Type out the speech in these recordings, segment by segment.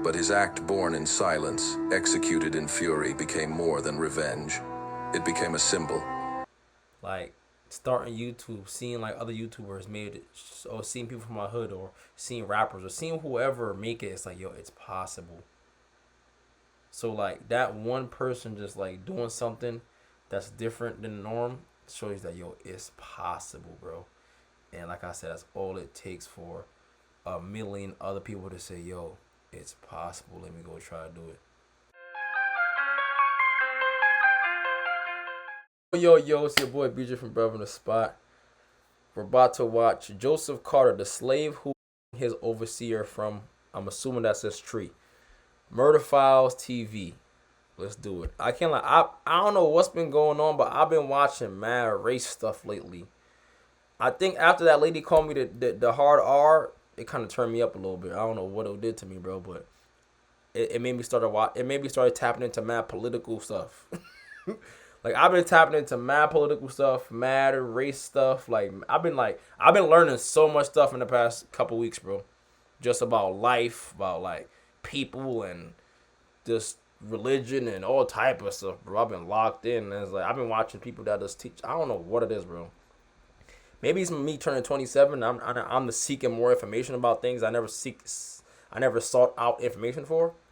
But his act born in silence, executed in fury, became more than revenge. It became a symbol. Like starting YouTube, seeing like other YouTubers made it, or seeing people from my hood, or seeing rappers, or seeing whoever make it. It's like, yo, it's possible. So like that one person just like doing something that's different than the norm shows that, yo, it's possible, bro. And like I said, that's all it takes for a million other people to say, yo, it's possible. Let me go try to do it. Yo, it's your boy BJ from Brother in the Spot. We're about to watch Joseph Carter, the slave who his overseer from, I'm assuming that's his tree. Murder Files TV. Let's do it. I can't lie. I don't know what's been going on, but I've been watching mad race stuff lately. I think after that lady called me the hard R, it kind of turned me up a little bit. I don't know what it did to me, bro, but it made me started tapping into mad political stuff. Like I've been tapping into mad political stuff, mad race stuff. Like I've been learning so much stuff in the past couple weeks, bro. Just about life, about like people and just religion and all type of stuff, bro. I've been locked in. And it's like I've been watching people that just teach. I don't know what it is, bro. Maybe it's me turning 27. I'm seeking more information about things I never sought out information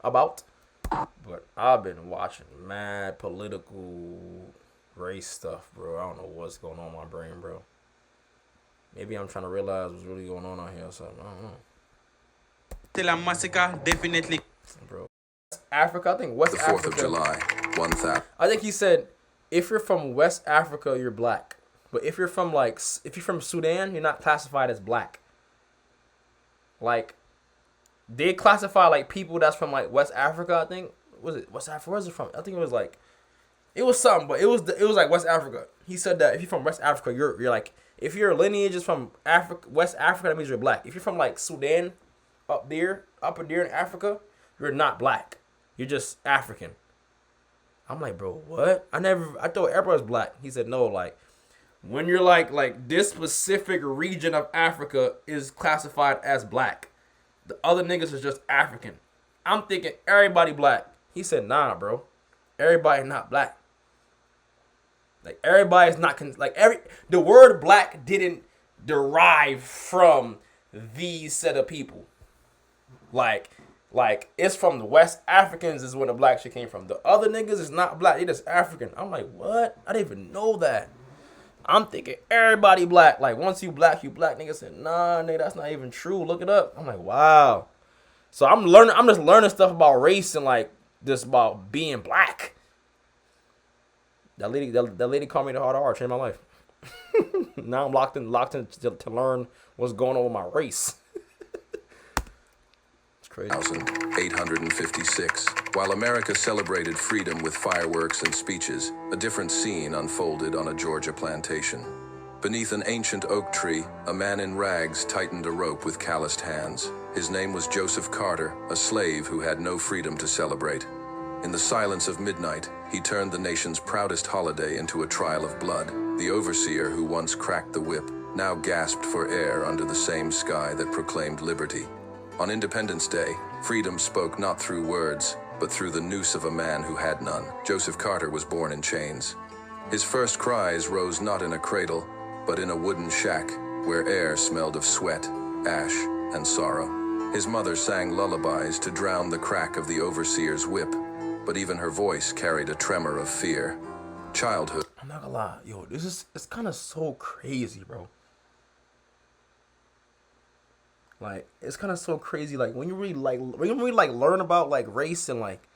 about. But I've been watching mad political race stuff, bro. I don't know what's going on in my brain, bro. Maybe I'm trying to realize what's really going on out here or something. I don't know. La massacre, definitely. Bro. Africa, I think West The 4th Africa. of July, 1000. I think he said, if you're from West Africa, you're black. But if you're from Sudan, you're not classified as black. Like, they classify like people that's from like West Africa. I think was it West Africa? Where's it from? I think it was like, it was something, but it was like West Africa. He said that if you're from West Africa, you're like, if your lineage is from Africa, West Africa, that means you're black. If you're from like Sudan, up there in Africa, you're not black. You're just African. I'm like, bro, what? I thought everybody was black. He said no, like, when you're like this specific region of Africa is classified as black. The other niggas is just African. I'm thinking everybody black. He said, nah, bro. Everybody not black. Like, everybody's not, the word black didn't derive from these set of people. Like, it's from the West Africans is where the black shit came from. The other niggas is not black. They just African. I'm like, what? I didn't even know that. I'm thinking everybody black. Like, once you black, you black. Nigga said, nah, nigga, that's not even true. Look it up. I'm like, wow. So I'm just learning stuff about race and like just about being black. That lady called me the hard R, changed my life. Now I'm locked in to learn what's going on with my race. It's crazy. 1856. While America celebrated freedom with fireworks and speeches, a different scene unfolded on a Georgia plantation. Beneath an ancient oak tree, a man in rags tightened a rope with calloused hands. His name was Joseph Carter, a slave who had no freedom to celebrate. In the silence of midnight, he turned the nation's proudest holiday into a trial of blood. The overseer who once cracked the whip now gasped for air under the same sky that proclaimed liberty. On Independence Day, freedom spoke not through words, but through the noose of a man who had none. Joseph Carter was born in chains. His first cries rose not in a cradle, but in a wooden shack, where air smelled of sweat, ash, and sorrow. His mother sang lullabies to drown the crack of the overseer's whip, but even her voice carried a tremor of fear. Childhood. I'm not gonna lie, yo, it's kind of so crazy, bro. Like, it's kind of so crazy. Like, when you really learn about like race and like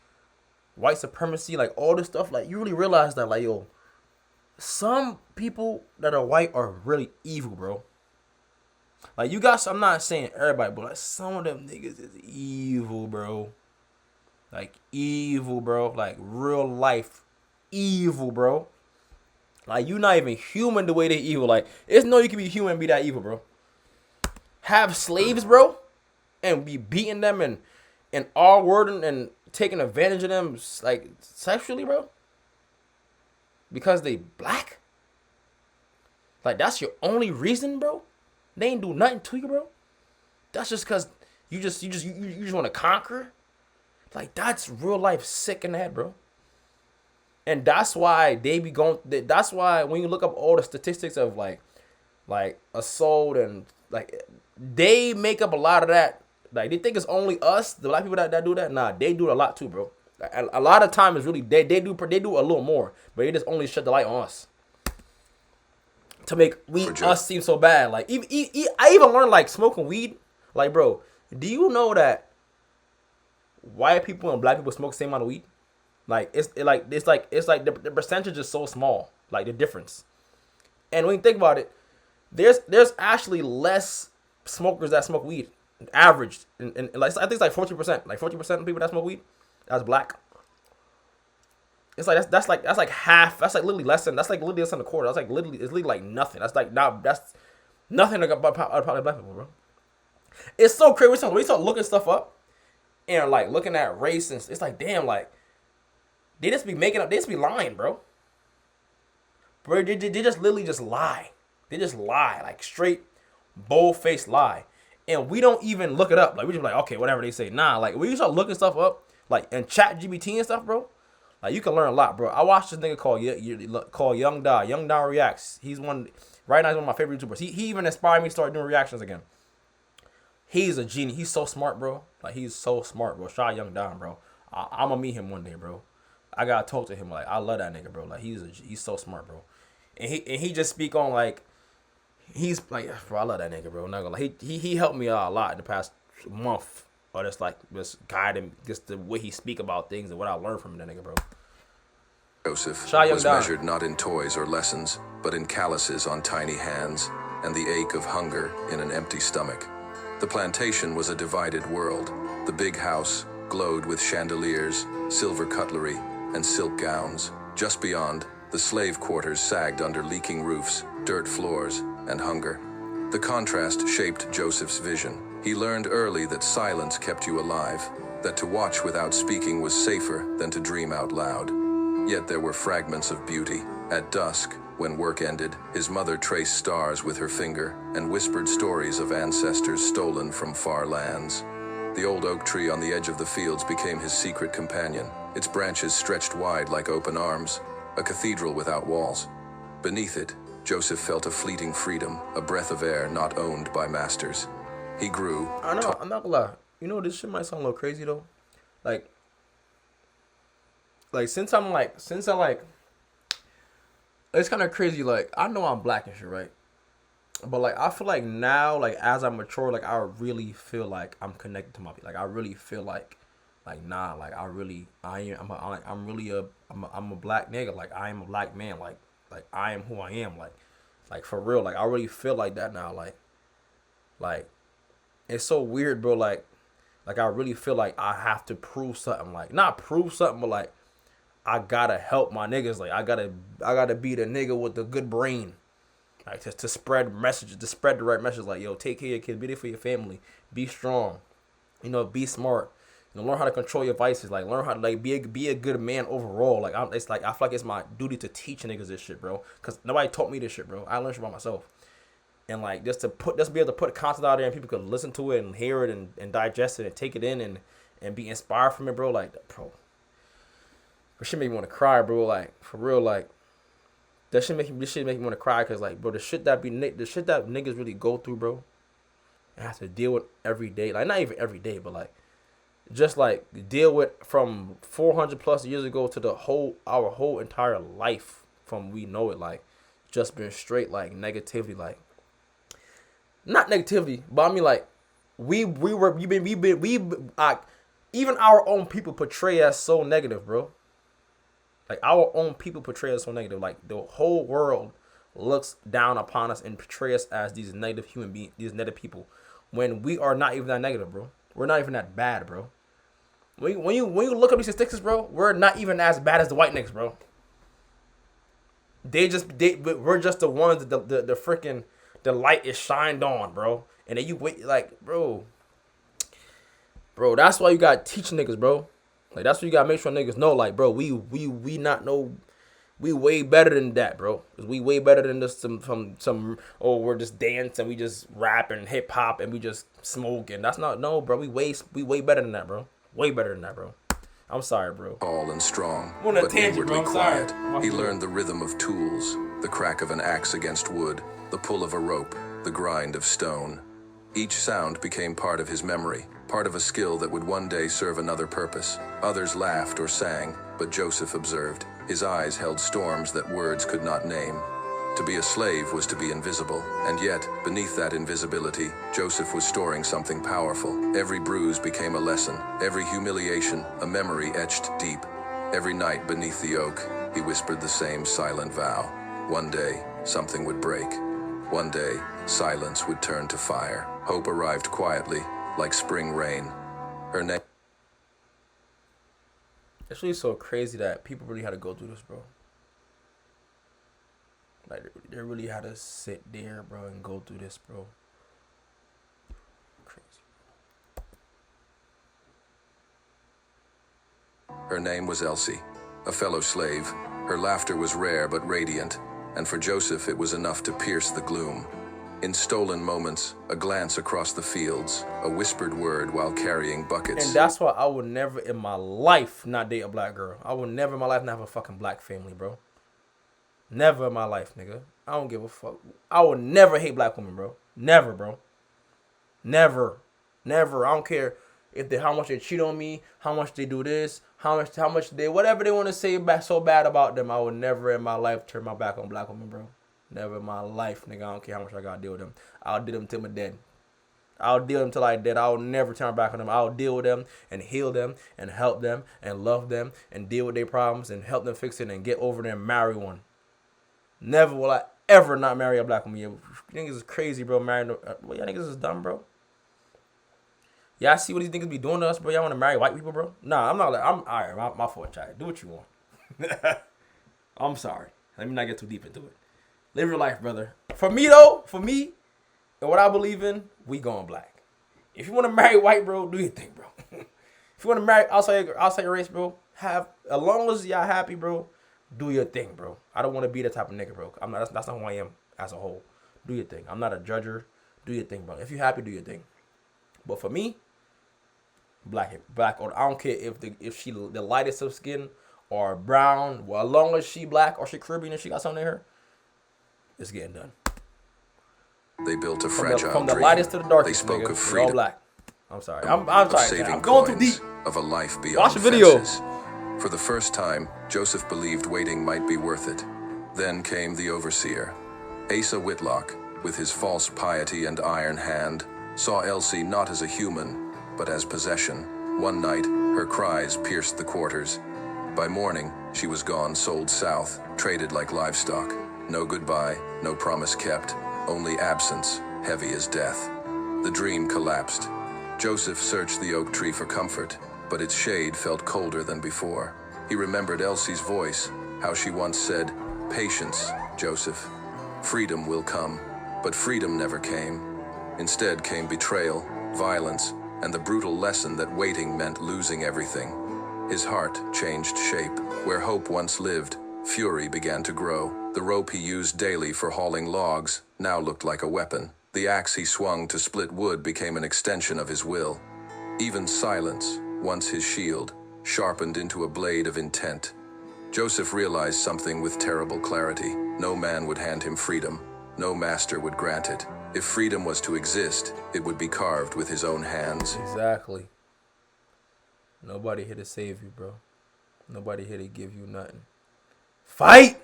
white supremacy, like all this stuff, like you really realize that, like, yo, some people that are white are really evil, bro. Like, you got, I'm not saying everybody, but like some of them niggas is evil, bro. Like, evil, bro. Like, real life evil, bro. Like, you not even human the way they evil. Like, it's no you can be human and be that evil, bro. Have slaves, bro, and be beating them and all wording and taking advantage of them, like, sexually, bro. Because they black. Like, that's your only reason, bro. They ain't do nothing to you, bro. That's just because you just want to conquer. Like, that's real life sick in the head, bro. And that's why they be going. That's why when you look up all the statistics of like assault and like, they make up a lot of that. Like, they think it's only us, the black people that do that. Nah, they do it a lot too, bro. Like, a lot of time is really they do a little more, but they just only shed the light on us to make us seem so bad. Like, I even learned like smoking weed. Like, bro, do you know that white people and black people smoke the same amount of weed? Like, it's like the percentage is so small, like the difference. And when you think about it, there's actually less smokers that smoke weed, averaged, and like I think it's like 40%, like 40% of people that smoke weed, that's black. It's like that's like half. That's like literally less than. That's like literally less than a quarter. That's like literally. It's literally like nothing. That's like not. That's nothing about probably black people, bro. It's so crazy. We start looking stuff up, and like looking at race, and it's like, damn, like they just be making up. They just be lying, bro. Bro, they just literally just lie. They just lie, like straight, bold-faced lie, and we don't even look it up. Like, we just be like, okay, whatever they say. Nah, like when you start looking stuff up, like and chat GBT and stuff, bro. Like, you can learn a lot, bro. I watched this nigga called Young Da. Young Da Reacts. He's right now he's one of my favorite YouTubers. He even inspired me to start doing reactions again. He's a genius. He's so smart, bro. Like, he's so smart, bro. Shout out Young Da, bro. I'm gonna meet him one day, bro. I gotta talk to him. Like, I love that nigga, bro. Like, he's so smart, bro. And he just speak on like, he's like, bro, I love that nigga, bro. Not gonna lie. He helped me out a lot in the past month. Or just like just guiding, just the way he speak about things and what I learned from that nigga, bro. Joseph was measured not in toys or lessons, but in calluses on tiny hands and the ache of hunger in an empty stomach. The plantation was a divided world. The big house glowed with chandeliers, silver cutlery, and silk gowns. Just beyond, the slave quarters sagged under leaking roofs, dirt floors, and hunger. The contrast shaped Joseph's vision. He learned early that silence kept you alive, that to watch without speaking was safer than to dream out loud. Yet there were fragments of beauty. At dusk, when work ended, his mother traced stars with her finger and whispered stories of ancestors stolen from far lands. The old oak tree on the edge of the fields became his secret companion. Its branches stretched wide like open arms, a cathedral without walls. Beneath it, Joseph felt a fleeting freedom, a breath of air not owned by masters. He grew. I know. I'm not gonna lie. You know, this shit might sound a little crazy though. Like since I it's kind of crazy. Like, I know I'm black and shit, right? But like, I feel like now, like as I mature, like I really feel like I'm connected to my people. Like, I really feel like nah, like I'm a black nigga. Like, I am a black man. Like I am who I am. Like for real. Like, I really feel like that now. Like. It's so weird, bro. Like I really feel like I have to prove something. Like, not prove something, but like I gotta help my niggas. Like, I gotta be the nigga with the good brain. Like, to spread messages, to spread the right message. Like, yo, take care of your kids, be there for your family, be strong, you know, be smart. You know, learn how to control your vices. Like, learn how to like be a good man overall. Like, I feel like it's my duty to teach niggas this shit, bro. Cause nobody taught me this shit, bro. I learned shit by myself. And like, just be able to put content out there and people could listen to it and hear it and digest it and take it in and be inspired from it, bro. Like, bro, this shit make me want to cry, bro. Like, for real, like, this shit make me want to cry, cause like, bro, the shit that niggas really go through, bro, and have to deal with every day. Like, not even every day, but like, just like deal with from 400 plus years ago to our whole entire life from we know it. Like, just been straight like negativity, like. Not negativity, but I mean like even our own people portray us so negative, bro. Like, our own people portray us so negative. Like, the whole world looks down upon us and portray us as these negative human beings, these negative people, when we are not even that negative, bro. We're not even that bad, bro. When you look up these statistics, bro, we're not even as bad as the white niggas, bro. We're just the ones that the freaking the light is shined on, bro. And then you wait, like, bro, that's why you gotta teach niggas, bro. Like, that's what you gotta make sure niggas know, like, bro, we not know, we way better than that, bro. Cause we way better than this some we're just dancing, we just rap and hip hop and we just smoke, and that's not, no, bro. We way better than that, bro. Way better than that, bro. I'm sorry, bro. Tall and strong, I'm on a but tangent, bro. inwardly I'm sorry. quiet. He learned the rhythm of tools, the crack of an axe against wood, the pull of a rope, the grind of stone. Each sound became part of his memory, part of a skill that would one day serve another purpose. Others laughed or sang, but Joseph observed. His eyes held storms that words could not name. To be a slave was to be invisible, and yet, beneath that invisibility, Joseph was storing something powerful. Every bruise became a lesson, every humiliation, a memory etched deep. Every night beneath the oak, he whispered the same silent vow. One day, something would break. One day, silence would turn to fire. Hope arrived quietly, like spring rain. Her name... It's really so crazy that people really had to go through this, bro. Like, they really had to sit there, bro, and go through this, bro. Crazy. Her name was Elsie, a fellow slave. Her laughter was rare but radiant, and for Joseph it was enough to pierce the gloom. In stolen moments, a glance across the fields, a whispered word while carrying buckets. And that's why I would never in my life not date a black girl. I would never in my life not have a fucking black family, bro. Never in my life, nigga. I don't give a fuck. I would never hate black women, bro. Never, bro. Never. Never. I don't care if they how much they cheat on me, how much they do this, how much they whatever they want to say back so bad about them. I would never in my life turn my back on black women, bro. Never in my life, nigga. I don't care how much I gotta deal with them. I'll deal them till I'm dead. I'll deal them till I'm dead. I'll never turn back on them. I'll deal with them and heal them and help them and love them and deal with their problems and help them fix it and get over there and marry one. Never will I ever not marry a black woman. You niggas is crazy, bro. Marrying, well, y'all niggas is dumb, bro. Y'all see what these niggas be doing to us, bro? Y'all want to marry white people, bro? Nah, I'm not. I'm all right. My fault, child. Do what you want. I'm sorry. Let me not get too deep into it. Live your life, brother. For me, though, and what I believe in, we going black. If you want to marry white, bro, do your thing, bro. If you want to marry outside your race, bro, as long as y'all happy, bro, do your thing, bro. I don't want to be the type of nigga, bro. I'm not. That's not who I am as a whole. Do your thing. I'm not a judger. Do your thing, bro. If you're happy, do your thing. But for me, black, or I don't care if she the lightest of skin or brown. Well, as long as she black or she Caribbean and she got something in her, it's getting done. They built a fragile from the dream. lightest to the darkest. They spoke nigga, of freedom. all black. I'm sorry. I'm sorry. Saving I'm going too coins, deep. of a life beyond Watch the video. fences. For the first time, Joseph believed waiting might be worth it. Then came the overseer. Asa Whitlock, with his false piety and iron hand, saw Elsie not as a human, but as possession. One night, her cries pierced the quarters. By morning, she was gone, sold south, traded like livestock. No goodbye, no promise kept, only absence, heavy as death. The dream collapsed. Joseph searched the oak tree for comfort, but its shade felt colder than before. He remembered Elsie's voice, how she once said, "Patience, Joseph. Freedom will come." But freedom never came. Instead came betrayal, violence, and the brutal lesson that waiting meant losing everything. His heart changed shape. Where hope once lived, fury began to grow. The rope he used daily for hauling logs now looked like a weapon. The axe he swung to split wood became an extension of his will. Even silence, once his shield, sharpened into a blade of intent. Joseph realized something with terrible clarity. No man would hand him freedom. No master would grant it. If freedom was to exist, it would be carved with his own hands. Exactly. Nobody here to save you, bro. Nobody here to give you nothing. Fight!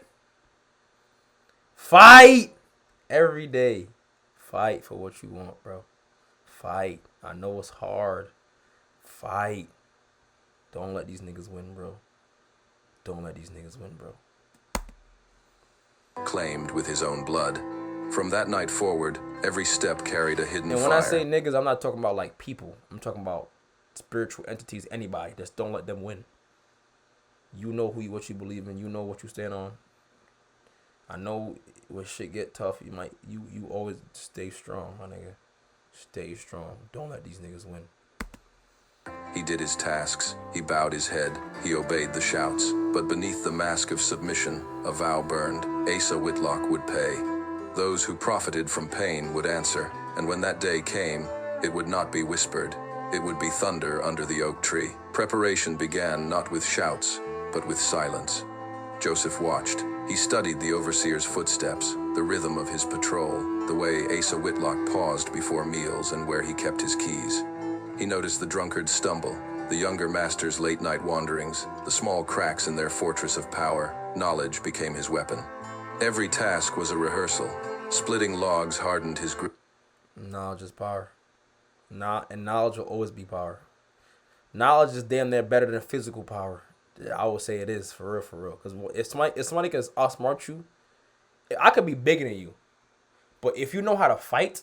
Fight! Every day. Fight for what you want, bro. Fight. I know it's hard. Fight. Don't let these niggas win, bro. Don't let these niggas win, bro. Claimed with his own blood. From that night forward, every step carried a hidden fire. And when I say niggas, I'm not talking about like people. I'm talking about spiritual entities, anybody. Just don't let them win. You know what you believe in. You know what you stand on. I know when shit get tough, you always stay strong, my nigga. Stay strong. Don't let these niggas win. He did his tasks, he bowed his head, he obeyed the shouts. But beneath the mask of submission, a vow burned. Asa Whitlock would pay. Those who profited from pain would answer. And when that day came, it would not be whispered. It would be thunder under the oak tree. Preparation began not with shouts, but with silence. Joseph watched. He studied the overseer's footsteps, the rhythm of his patrol, the way Asa Whitlock paused before meals and where he kept his keys. He noticed the drunkard's stumble, the younger master's late-night wanderings, the small cracks in their fortress of power. Knowledge became his weapon. Every task was a rehearsal. Splitting logs hardened his grip. Knowledge is power. And knowledge will always be power. Knowledge is damn near better than physical power. I would say it is, for real. Because if somebody can outsmart you, I could be bigger than you. But if you know how to fight,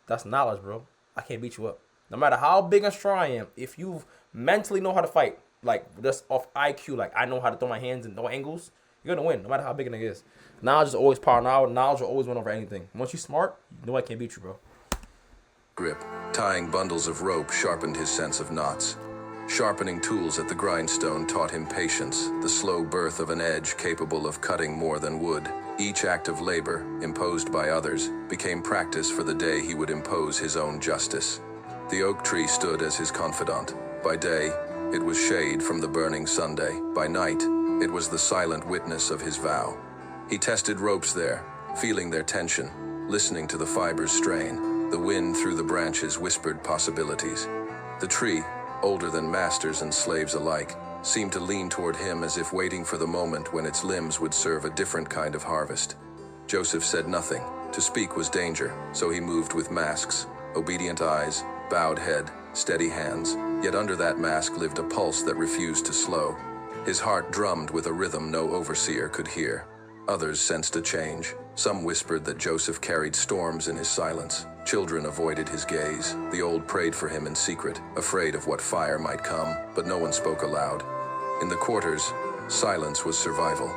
that's knowledge, bro. I can't beat you up. No matter how big and strong I am, if you mentally know how to fight, like just off IQ, like I know how to throw my hands in no angles, you're going to win, no matter how big a nigga is. Knowledge is always power. Knowledge will always win over anything. Once you're smart, nobody can beat you, bro. Grip. Tying bundles of rope sharpened his sense of knots. Sharpening tools at the grindstone taught him patience, the slow birth of an edge capable of cutting more than wood. Each act of labor, imposed by others, became practice for the day he would impose his own justice. The oak tree stood as his confidant. By day, it was shade from the burning Sunday. By night, it was the silent witness of his vow. He tested ropes there, feeling their tension, listening to the fibers strain. The wind through the branches whispered possibilities. The tree, older than masters and slaves alike, seemed to lean toward him as if waiting for the moment when its limbs would serve a different kind of harvest. Joseph said nothing. To speak was danger, so he moved with masks, obedient eyes, bowed head, steady hands. Yet under that mask lived a pulse that refused to slow. His heart drummed with a rhythm no overseer could hear. Others sensed a change. Some whispered that Joseph carried storms in his silence. Children avoided his gaze. The old prayed for him in secret, afraid of what fire might come, but no one spoke aloud. In the quarters, silence was survival.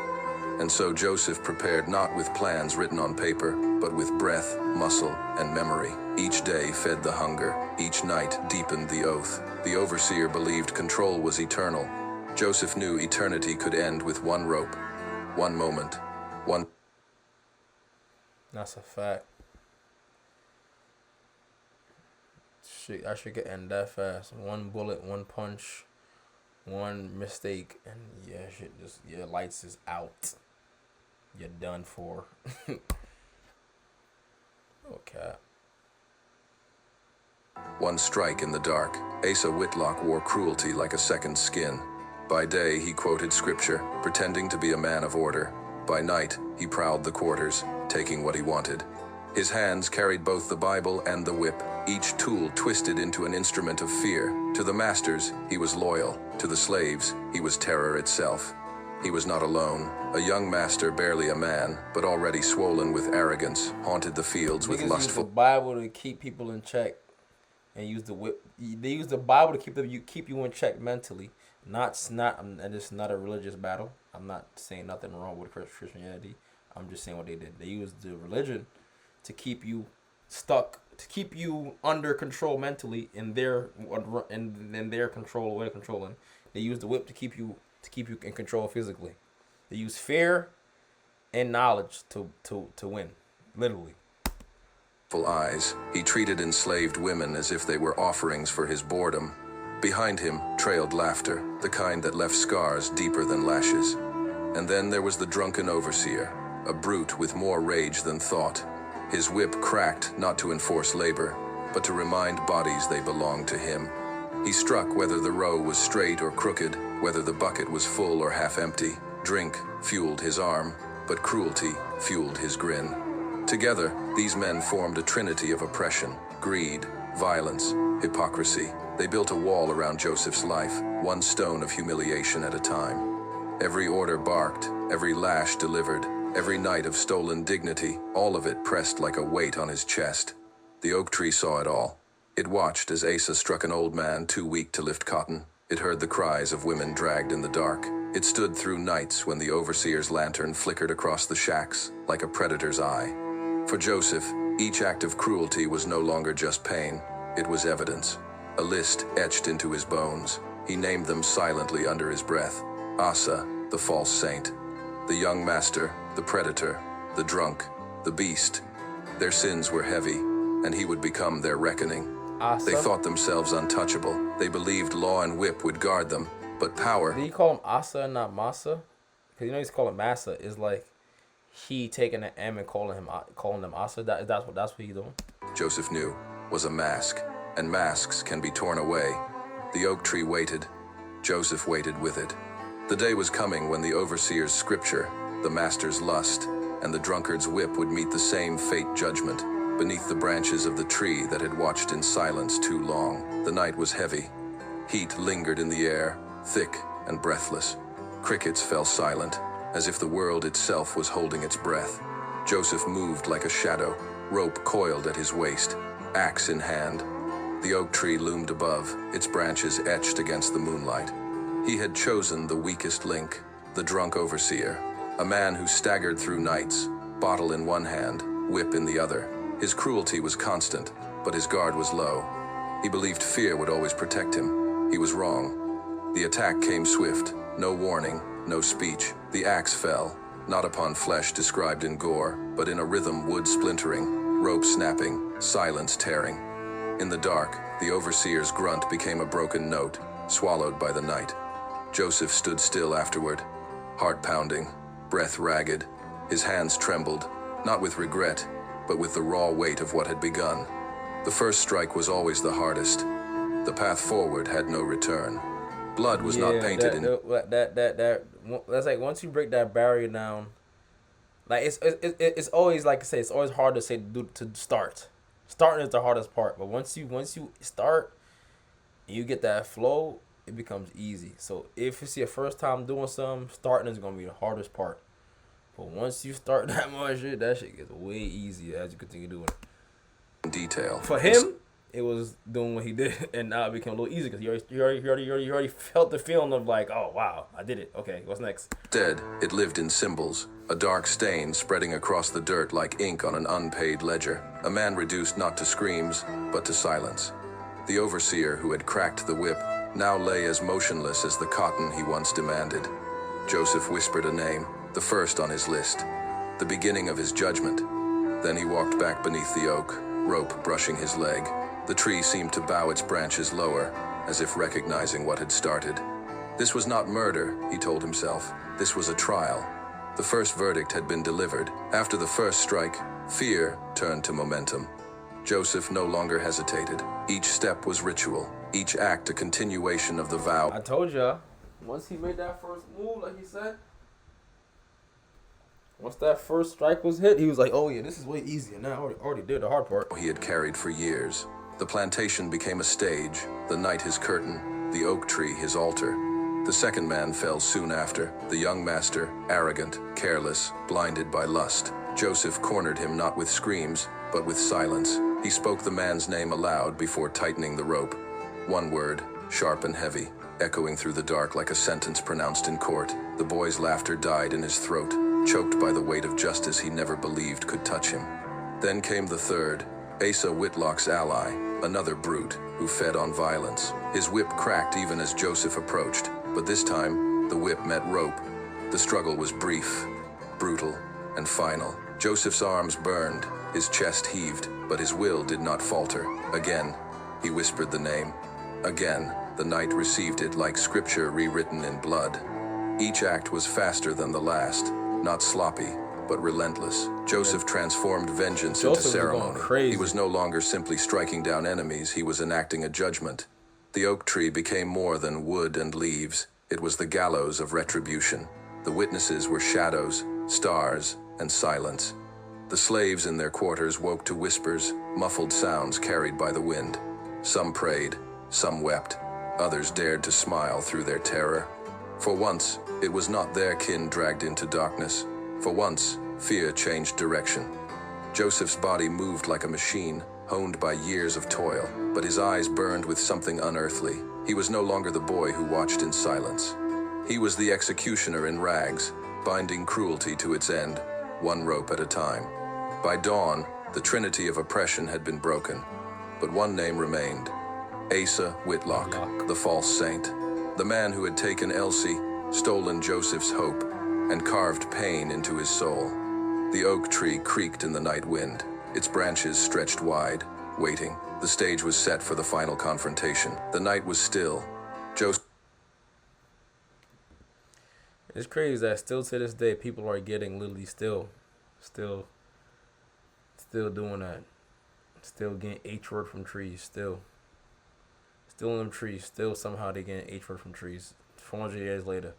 And so Joseph prepared not with plans written on paper, but with breath, muscle, and memory. Each day fed the hunger. Each night deepened the oath. The overseer believed control was eternal. Joseph knew eternity could end with one rope, one moment, one... That's a fact. Shit, I should get end that fast. One bullet, one punch, one mistake, and yeah, shit, just your lights is out. You're done for. Okay. One strike in the dark. Asa Whitlock wore cruelty like a second skin. By day, he quoted scripture, pretending to be a man of order. By night, he prowled the quarters, taking what he wanted. His hands carried both the Bible and the whip, each tool twisted into an instrument of fear. To the masters, he was loyal. To the slaves, he was terror itself. He was not alone. A young master, barely a man, but already swollen with arrogance, haunted the fields with lustful... Use the Bible to keep people in check, and use the whip. They use the Bible to keep you in check mentally. And it's not a religious battle. I'm not saying nothing wrong with Christianity. I'm just saying what they did. They used the religion to keep you stuck, to keep you under control mentally in their control, way of controlling. They used the whip to keep you in control physically. They use fear and knowledge to win, literally. Eyes. He treated enslaved women as if they were offerings for his boredom. Behind him trailed laughter, the kind that left scars deeper than lashes. And then there was the drunken overseer, a brute with more rage than thought. His whip cracked not to enforce labor, but to remind bodies they belonged to him. He struck whether the row was straight or crooked, whether the bucket was full or half empty. Drink fueled his arm, but cruelty fueled his grin. Together, these men formed a trinity of oppression, greed, violence, hypocrisy. They built a wall around Joseph's life, one stone of humiliation at a time. Every order barked, every lash delivered, every night of stolen dignity, all of it pressed like a weight on his chest. The oak tree saw it all. It watched as Asa struck an old man too weak to lift cotton. It heard the cries of women dragged in the dark. It stood through nights when the overseer's lantern flickered across the shacks like a predator's eye. For Joseph, each act of cruelty was no longer just pain. It was evidence. A list etched into his bones. He named them silently under his breath. Asa, the false saint. The young master, the predator, the drunk, the beast. Their sins were heavy, and he would become their reckoning. Asa. They thought themselves untouchable. They believed law and whip would guard them. But power... Did he call him Asa and not Masa? Because he's calling Massa. Is like he taking an M and calling them Asa. That's what he's doing. Joseph knew was a mask, and masks can be torn away. The oak tree waited. Joseph waited with it. The day was coming when the overseer's scripture, the master's lust, and the drunkard's whip would meet the same fate judgment beneath the branches of the tree that had watched in silence too long. The night was heavy. Heat lingered in the air, thick and breathless. Crickets fell silent, as if the world itself was holding its breath. Joseph moved like a shadow, rope coiled at his waist, axe in hand. The oak tree loomed above, its branches etched against the moonlight. He had chosen the weakest link, the drunk overseer, a man who staggered through nights, bottle in one hand, whip in the other. His cruelty was constant, but his guard was low. He believed fear would always protect him. He was wrong. The attack came swift, no warning, no speech. The axe fell, not upon flesh described in gore, but in a rhythm, wood splintering, rope snapping, silence tearing. In the dark, the overseer's grunt became a broken note, swallowed by the night. Joseph stood still afterward, heart pounding, breath ragged. His hands trembled, not with regret, but with the raw weight of what had begun. The first strike was always the hardest. The path forward had no return. Blood was not painted in... That's like once you break that barrier down, like it's always, like I say, it's always hard to say to start. Starting is the hardest part, but once you start and you get that flow, it becomes easy. So if it's your first time doing something, starting is gonna be the hardest part. But once you start that much shit, that shit gets way easier as you continue doing it. Detail. For him, it was doing what he did, and now it became a little easier because he already felt the feeling of like, oh wow, I did it. Okay, what's next? Instead, it lived in symbols, a dark stain spreading across the dirt like ink on an unpaid ledger. A man reduced not to screams, but to silence. The overseer who had cracked the whip now lay as motionless as the cotton he once demanded. Joseph whispered a name, the first on his list, the beginning of his judgment. Then he walked back beneath the oak, rope brushing his leg. The tree seemed to bow its branches lower, as if recognizing what had started. This was not murder, he told himself. This was a trial. The first verdict had been delivered. After the first strike, fear turned to momentum. Joseph no longer hesitated. Each step was ritual, each act a continuation of the vow. I told ya, once he made that first move, like he said, once that first strike was hit, he was like, oh yeah, this is way easier now. I already did the hard part. He had carried for years. The plantation became a stage, the night his curtain, the oak tree his altar. The second man fell soon after, the young master, arrogant, careless, blinded by lust. Joseph cornered him not with screams, but with silence. He spoke the man's name aloud before tightening the rope. One word, sharp and heavy, echoing through the dark like a sentence pronounced in court. The boy's laughter died in his throat, choked by the weight of justice he never believed could touch him. Then came the third, Asa Whitlock's ally, another brute who fed on violence. His whip cracked even as Joseph approached, but this time, the whip met rope. The struggle was brief, brutal, and final. Joseph's arms burned, his chest heaved, but his will did not falter. Again, he whispered the name. Again, the night received it like scripture rewritten in blood. Each act was faster than the last, not sloppy, but relentless. Joseph transformed vengeance into ceremony. He was no longer simply striking down enemies, he was enacting a judgment. The oak tree became more than wood and leaves. It was the gallows of retribution. The witnesses were shadows, stars, and silence. The slaves in their quarters woke to whispers, muffled sounds carried by the wind. Some prayed, some wept, others dared to smile through their terror. For once, it was not their kin dragged into darkness. For once, fear changed direction. Joseph's body moved like a machine, honed by years of toil, but his eyes burned with something unearthly. He was no longer the boy who watched in silence. He was the executioner in rags, binding cruelty to its end, one rope at a time. By dawn, the trinity of oppression had been broken, but one name remained: Asa Whitlock, the false saint, the man who had taken Elsie, stolen Joseph's hope, and carved pain into his soul. The oak tree creaked in the night wind, its branches stretched wide, waiting. The stage was set for the final confrontation. The night was still. Joseph It's crazy that still to this day people are getting literally still doing that. Still getting H word from trees. Still in them trees. Still somehow they getting H word from trees. 400 years later,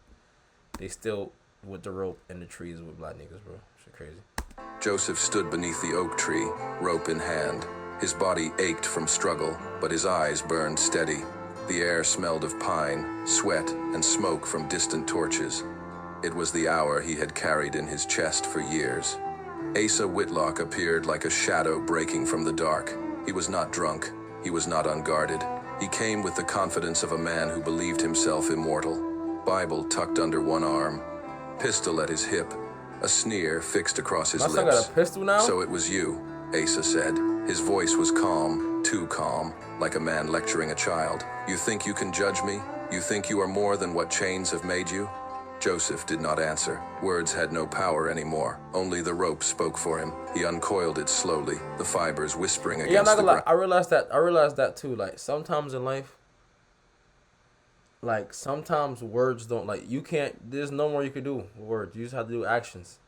they still with the rope in the trees with black niggas, bro. Shit crazy. Joseph stood beneath the oak tree, rope in hand. His body ached from struggle, but his eyes burned steady. The air smelled of pine, sweat, and smoke from distant torches. It was the hour he had carried in his chest for years. Asa Whitlock appeared like a shadow breaking from the dark. He was not drunk. He was not unguarded. He came with the confidence of a man who believed himself immortal. Bible tucked under one arm, pistol at his hip, a sneer fixed across his My son lips. got a pistol now? So it was you, Asa said. His voice was calm, too calm, like a man lecturing a child. You think you can judge me? You think you are more than what chains have made you? Joseph did not answer. Words had no power anymore. Only the rope spoke for him. He uncoiled it slowly, the fibers whispering Yeah, I'm against not the gonna lie. ground. I realized that too. Like sometimes in life, like sometimes words don't like you can't. There's no more you can do with words. You just have to do actions.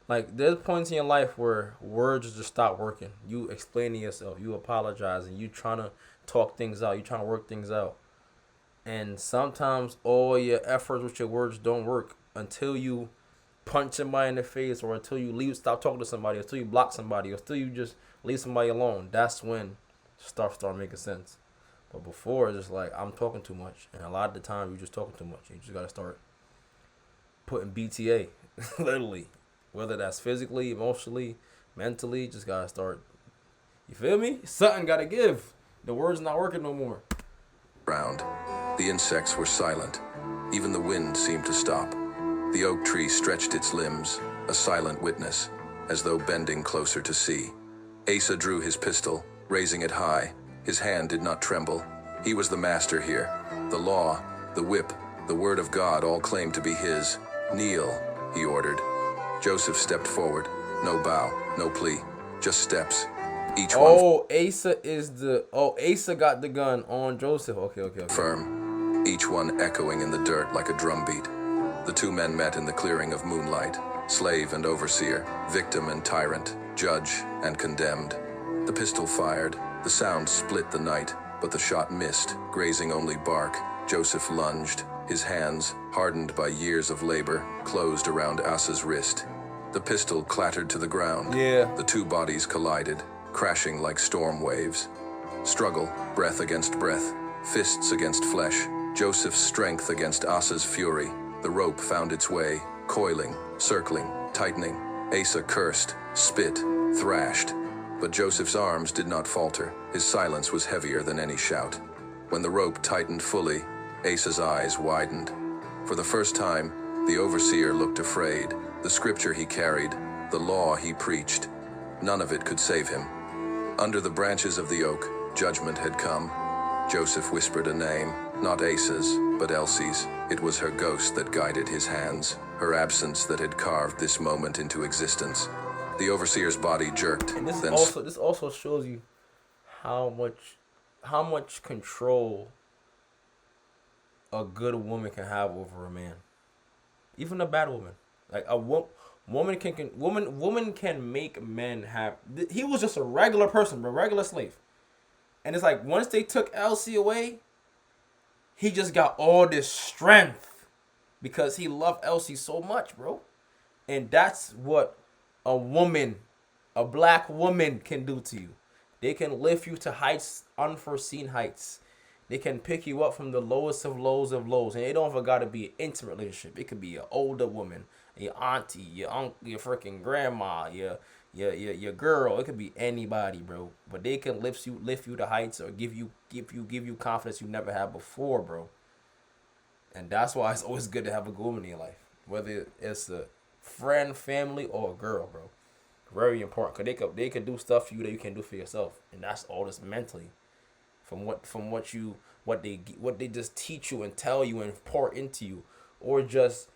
Like there's points in your life where words just stop working. You explaining yourself, you apologizing, you trying to talk things out, you trying to work things out. And sometimes all your efforts with your words don't work until you punch somebody in the face, or until you stop talking to somebody, or until you block somebody, or until you just leave somebody alone. That's when stuff start making sense. But before, it's just like I'm talking too much, and a lot of the time you're just talking too much. You just gotta start putting BTA, literally, whether that's physically, emotionally, mentally. Just gotta start. You feel me? Something gotta give. The words not working no more. Ground. The insects were silent. Even the wind seemed to stop. The oak tree stretched its limbs, a silent witness, as though bending closer to see. Asa drew his pistol, raising it high. His hand did not tremble. He was the master here. The law, the whip, the word of God all claimed to be his. Kneel, he ordered. Joseph stepped forward. No bow, no plea, just steps. Each one Asa got the gun on Joseph. Okay. firm, each one echoing in the dirt like a drumbeat. The two men met in the clearing of moonlight, slave and overseer, victim and tyrant, judge and condemned. The pistol fired, the sound split the night, but the shot missed, grazing only bark. Joseph lunged, his hands, hardened by years of labor, closed around Asa's wrist. The pistol clattered to the ground. Yeah. The two bodies collided, crashing like storm waves. Struggle, breath against breath, fists against flesh, Joseph's strength against Asa's fury. The rope found its way, coiling, circling, tightening. Asa cursed, spit, thrashed. But Joseph's arms did not falter. His silence was heavier than any shout. When the rope tightened fully, Asa's eyes widened. For the first time, the overseer looked afraid. The scripture he carried, the law he preached, none of it could save him. Under the branches of the oak, judgment had come. Joseph whispered a name, not Asa's, but Elsie's. It was her ghost that guided his hands, her absence that had carved this moment into existence. The overseer's body jerked. And this then also shows you how much control a good woman can have over a man, even a bad woman. Like a woman can make men have. He was just a regular person, bro, regular slave. And it's like once they took Elsie away, he just got all this strength because he loved Elsie so much, bro. And that's what a woman, a black woman, can do to you. They can lift you to heights, unforeseen heights. They can pick you up from the lowest of lows of lows. And it don't even got to be an intimate relationship. It could be an older woman, your auntie, your uncle, your freaking grandma, your girl. It could be anybody, bro. But they can lift you to heights or give you confidence you never had before, bro. And that's why it's always good to have a good woman in your life, whether it's a friend, family, or a girl, bro. Very important, cause they could do stuff for you that you can't do for yourself, and that's all this mentally. From what they just teach you and tell you and pour into you, or just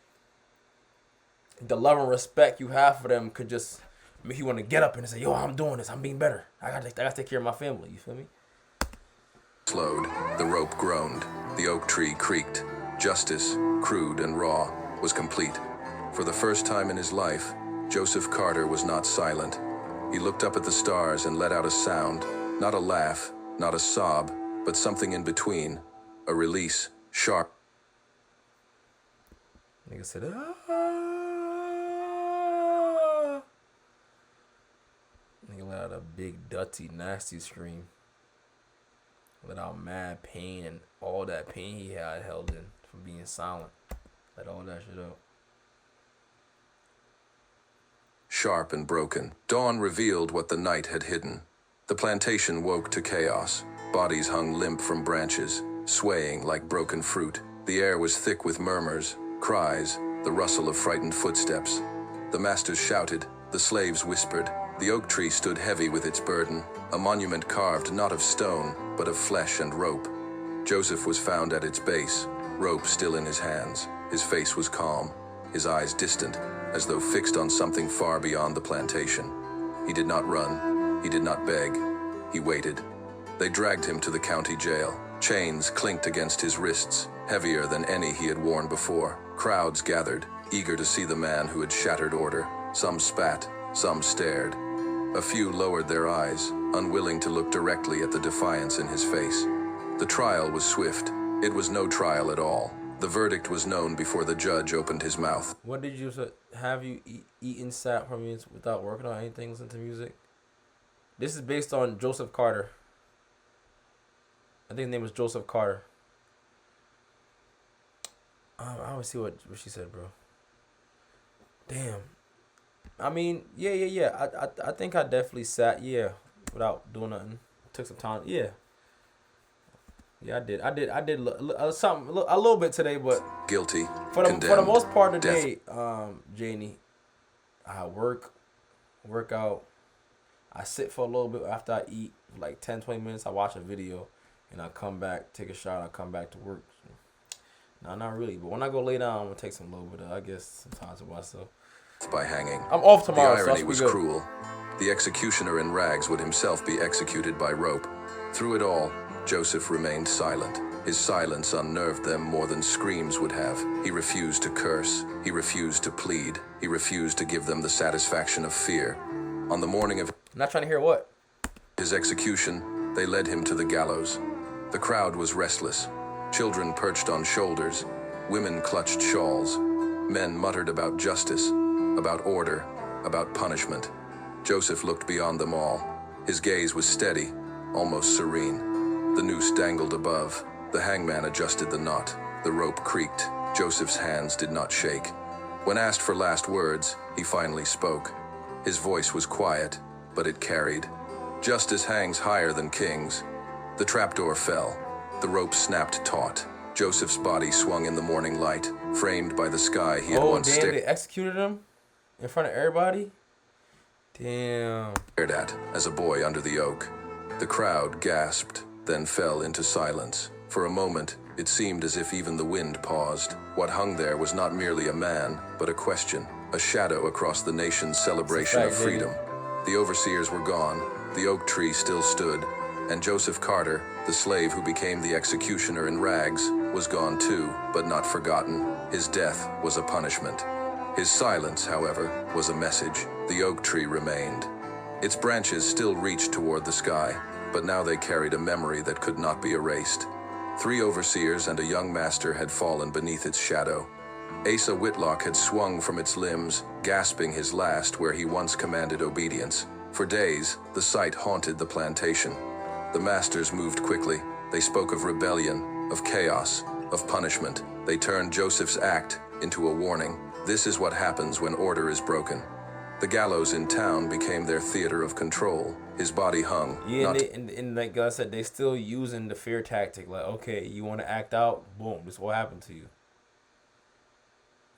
the love and respect you have for them could just he want to get up and say, yo, I'm doing this. I'm being better. I got to take care of my family. You feel me? Slowed, the rope groaned, the oak tree creaked. Justice, crude and raw, was complete. For the first time in his life, Joseph Carter was not silent. He looked up at the stars and let out a sound, not a laugh, not a sob, but something in between, a release, sharp. Nigga said, Nigga let out a big, dirty, nasty scream. Let out mad pain and all that pain he had held in from being silent. Let all that shit out. Sharp and broken, dawn revealed what the night had hidden. The plantation woke to chaos. Bodies hung limp from branches, swaying like broken fruit. The air was thick with murmurs, cries, the rustle of frightened footsteps. The masters shouted, the slaves whispered. The oak tree stood heavy with its burden, a monument carved not of stone, but of flesh and rope. Joseph was found at its base, rope still in his hands. His face was calm, his eyes distant, as though fixed on something far beyond the plantation. He did not run, he did not beg, he waited. They dragged him to the county jail. Chains clinked against his wrists, heavier than any he had worn before. Crowds gathered, eager to see the man who had shattered order. Some spat, some stared. A few lowered their eyes, unwilling to look directly at the defiance in his face. The trial was swift. It was no trial at all. The verdict was known before the judge opened his mouth. What did you have you eaten sap from me without working on anything, listen to music? This is based on Joseph Carter. I think his name was Joseph Carter. I don't see what she said, bro. Damn. I mean, yeah. I think I definitely sat, without doing nothing. Took some time, yeah. Yeah, I did something a little bit today, but Guilty, for the most part of the death. day, Janie, I work out. I sit for a little bit after I eat, like 10, 20 minutes. I watch a video, and I come back, take a shower, I come back to work. No, not really, but when I go lay down, I'm gonna take some little bit of, I guess, some time to myself. By hanging. I'm off tomorrow. The irony so was cruel. The executioner in rags would himself be executed by rope. Through it all, Joseph remained silent. His silence unnerved them more than screams would have. He refused to curse. He refused to plead. He refused to give them the satisfaction of fear. On the morning of I'm not trying to hear what? his execution, they led him to the gallows. The crowd was restless. Children perched on shoulders. Women clutched shawls. Men muttered about justice, about order, about punishment. Joseph looked beyond them all. His gaze was steady, almost serene. The noose dangled above. The hangman adjusted the knot. The rope creaked. Joseph's hands did not shake. When asked for last words, he finally spoke. His voice was quiet, but it carried. Justice hangs higher than kings. The trapdoor fell. The rope snapped taut. Joseph's body swung in the morning light, framed by the sky he had once They executed him in front of everybody? Damn. stared at as a boy under the oak. The crowd gasped, then fell into silence. For a moment, it seemed as if even the wind paused. What hung there was not merely a man, but a question, a shadow across the nation's celebration of freedom. The overseers were gone, the oak tree still stood, and Joseph Carter, the slave who became the executioner in rags, was gone too, but not forgotten. His death was a punishment. His silence, however, was a message. The oak tree remained. Its branches still reached toward the sky, but now they carried a memory that could not be erased. 3 overseers and a young master had fallen beneath its shadow. Asa Whitlock had swung from its limbs, gasping his last where he once commanded obedience. For days, the sight haunted the plantation. The masters moved quickly. They spoke of rebellion, of chaos, of punishment. They turned Joseph's act into a warning. This is what happens when order is broken. The gallows in town became their theater of control. His body hung. Yeah, and like I said, they still using the fear tactic. Like, okay, you want to act out? Boom, this will happen to you.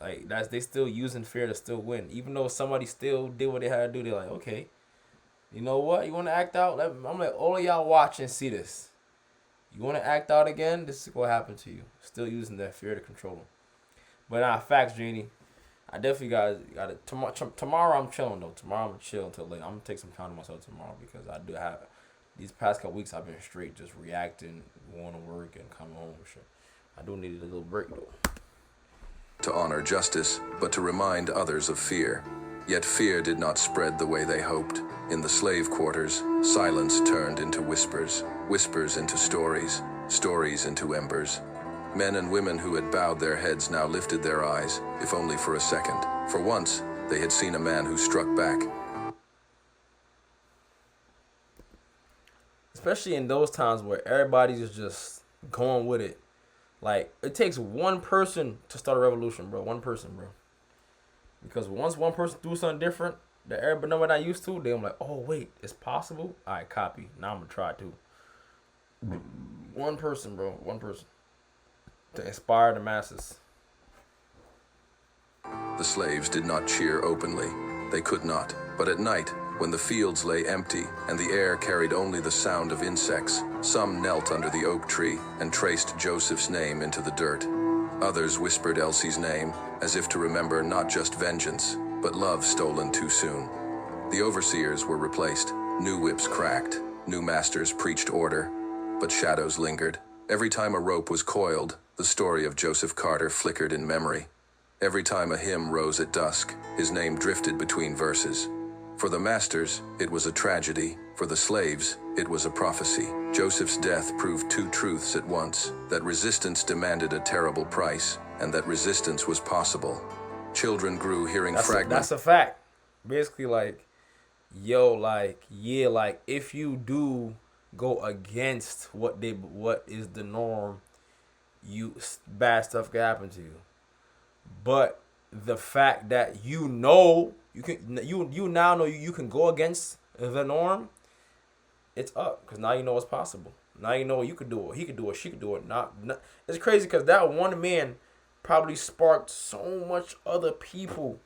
Like, they still using fear to still win. Even though somebody still did what they had to do, they're like, okay, you know what? You want to act out? I'm like, all of y'all watch and see this. You want to act out again? This is what happened to you. Still using that fear to control them. But facts, Jeannie. I definitely got it. Tomorrow I'm chilling though. Tomorrow I'm gonna chill until late. I'm gonna take some time to myself tomorrow because I do have these past couple weeks I've been straight just reacting, going to work and coming home and shit. I do need a little break though. To honor justice, but to remind others of fear. Yet fear did not spread the way they hoped. In the slave quarters, silence turned into whispers, whispers into stories, stories into embers. Men and women who had bowed their heads now lifted their eyes, if only for a second. For once, they had seen a man who struck back. Especially in those times where everybody's just going with it. Like, it takes one person to start a revolution, bro. One person, bro. Because once one person do something different that everybody know what I used to, then I'm like, oh, wait, it's possible? All right, copy. Now I'm going to try too. One person, bro. One person. To inspire the masses. The slaves did not cheer openly. They could not. But at night, when the fields lay empty and the air carried only the sound of insects, some knelt under the oak tree and traced Joseph's name into the dirt. Others whispered Elsie's name, as if to remember not just vengeance, but love stolen too soon. The overseers were replaced. New whips cracked. New masters preached order. But shadows lingered. Every time a rope was coiled, the story of Joseph Carter flickered in memory. Every time a hymn rose at dusk, his name drifted between verses. For the masters, it was a tragedy. For the slaves, it was a prophecy. Joseph's death proved two truths at once, that resistance demanded a terrible price, and that resistance was possible. Children grew hearing fragments. That's a fact. Basically, like, yo, like, yeah, like, if you do go against what is the norm, bad stuff can happen to you. But the fact that you now know you can go against the norm, it's up because now you know it's possible. Now you know you could do it. He could do it. She could do it. Not it's crazy because that one man probably sparked so much other people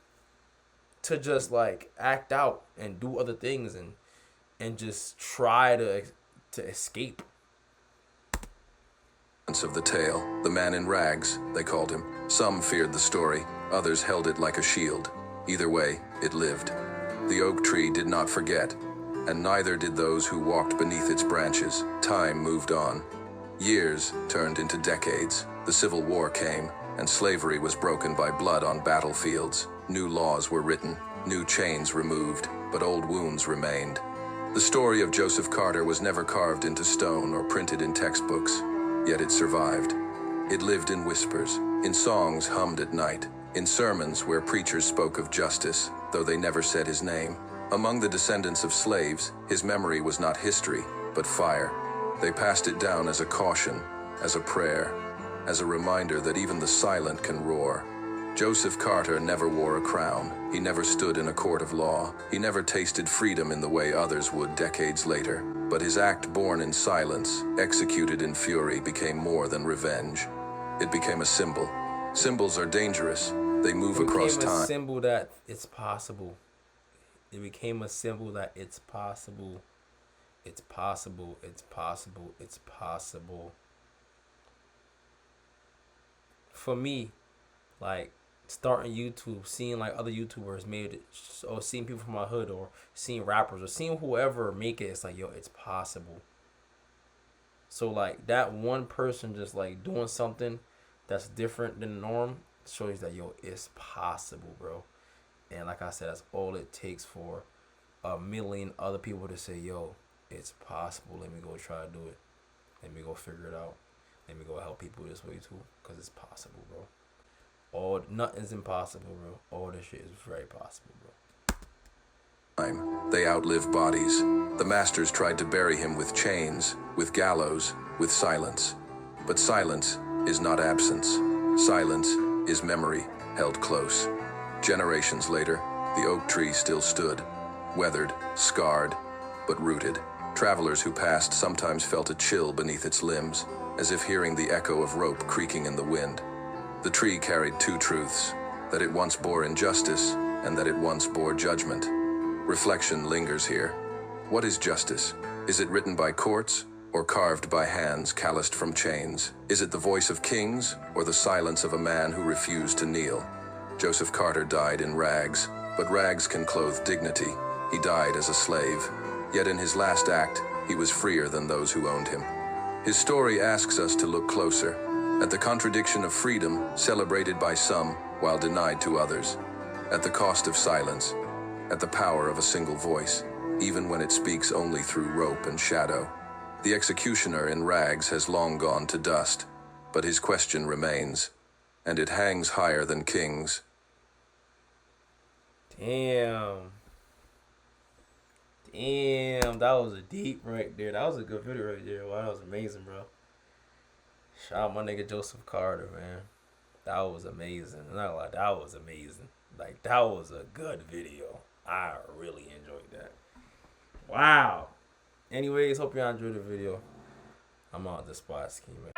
to just like act out and do other things and just try to escape. Of the tale, the man in rags, they called him. Some feared the story, others held it like a shield. Either way, it lived. The oak tree did not forget, and neither did those who walked beneath its branches. Time moved on. Years turned into decades. The Civil War came, and slavery was broken by blood on battlefields. New laws were written, new chains removed, but old wounds remained. The story of Joseph Carter was never carved into stone or printed in textbooks. Yet it survived. It lived in whispers, in songs hummed at night, in sermons where preachers spoke of justice, though they never said his name. Among the descendants of slaves, his memory was not history, but fire. They passed it down as a caution, as a prayer, as a reminder that even the silent can roar. Joseph Carter never wore a crown. He never stood in a court of law. He never tasted freedom in the way others would decades later. But his act born in silence, executed in fury, became more than revenge. It became a symbol. Symbols are dangerous. They move across time. It became a symbol that it's possible. It became a symbol that it's possible. It's possible. It's possible. It's possible. For me, like, starting YouTube, seeing like other YouTubers made it, or seeing people from my hood, or seeing rappers, or seeing whoever make it, it's like, yo, it's possible. So like that one person just like doing something that's different than the norm shows that, yo, it's possible, bro. And like I said, that's all it takes for a million other people to say, yo, it's possible. Let me go try to do it. Let me go figure it out. Let me go help people this way too, because it's possible, bro. Nothing's impossible, bro. All this shit is very possible, bro. They outlive bodies. The masters tried to bury him with chains, with gallows, with silence. But silence is not absence. Silence is memory held close. Generations later, the oak tree still stood, weathered, scarred, but rooted. Travelers who passed sometimes felt a chill beneath its limbs, as if hearing the echo of rope creaking in the wind. The tree carried two truths, that it once bore injustice and that it once bore judgment. Reflection lingers here. What is justice? Is it written by courts or carved by hands calloused from chains? Is it the voice of kings or the silence of a man who refused to kneel? Joseph Carter died in rags, but rags can clothe dignity. He died as a slave, yet in his last act, he was freer than those who owned him. His story asks us to look closer at the contradiction of freedom celebrated by some while denied to others, at the cost of silence, at the power of a single voice, even when it speaks only through rope and shadow. The executioner in rags has long gone to dust, but his question remains, and it hangs higher than kings. Damn. Damn, that was a deep right there. That was a good video right there. Wow, that was amazing, bro. Shout out my nigga Joseph Carter, man. That was amazing. I'm not gonna lie, that was amazing. Like, that was a good video. I really enjoyed that. Wow. Anyways, hope y'all enjoyed the video. I'm out the spot scheming.